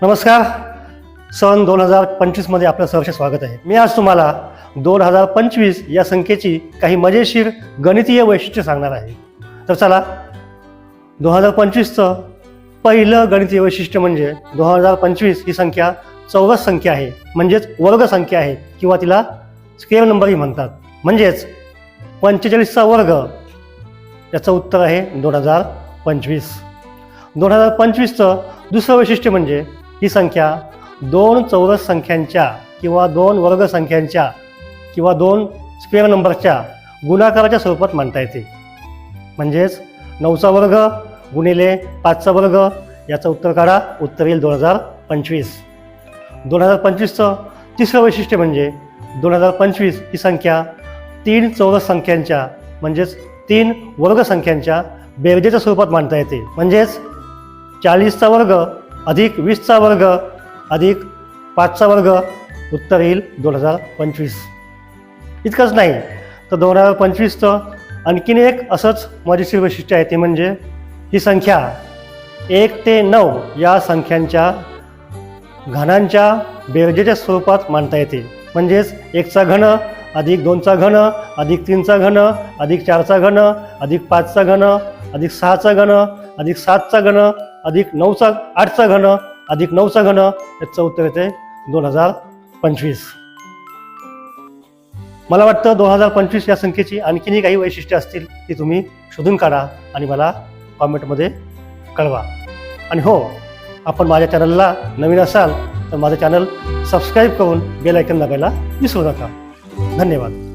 नमस्कार. सन 2025 मध्ये आपलं सहर्ष स्वागत आहे. मी आज तुम्हाला 2025 या संख्येची काही मजेशीर गणितीय वैशिष्ट्ये सांगणार आहे. तर चला, 2025चं पहिलं गणितीय वैशिष्ट्य म्हणजे 2025 ही संख्या चौरस संख्या आहे, म्हणजेच वर्ग संख्या आहे किंवा तिला स्क्वेअर नंबरही म्हणतात. म्हणजेच 45चा वर्ग याचं उत्तर आहे 2025. 2025चं दुसरं वैशिष्ट्य म्हणजे ही संख्या दोन चौरस संख्यांच्या किंवा दोन वर्ग संख्यांच्या किंवा दोन स्क्वेअर नंबरच्या गुणाकाराच्या स्वरूपात मांडता येते. म्हणजेच 9चा वर्ग गुणिले 5चा वर्ग याचं उत्तर काढा, उत्तर येईल 2025. 2025चं तिसरं वैशिष्ट्य म्हणजे 2025 ही संख्या तीन चौरस संख्यांच्या म्हणजेच तीन वर्ग संख्यांच्या बेरजेच्या स्वरूपात मांडता येते. म्हणजेच 40चा वर्ग अधिक 20चा वर्ग अधिक 5चा वर्ग उत्तर येईल 2025. इतकंच नाही तर 2025चं आणखीन एक असंच मजेशीर वैशिष्ट्य आहे, ते म्हणजे ही संख्या 1 ते 9 या संख्यांच्या घनांच्या बेरजेच्या स्वरूपात मांडता येते. म्हणजेच 1चा घन अधिक 2चा घन अधिक 3चा घन अधिक 4चा घन अधिक 5चा घन अधिक 6चा घन अधिक 7चा घन अधिक 8चा घन अधिक 9चा घन याचं उत्तर येते 2025. मला वाटतं 2025 या संख्येची आणखीनही काही वैशिष्ट्ये असतील ती तुम्ही शोधून काढा आणि मला कॉमेंटमध्ये कळवा. आणि हो, आपण माझ्या चॅनलला नवीन असाल तर माझं चॅनल सबस्क्राईब करून बेल आयकॉन दाबायला विसरू नका. धन्यवाद.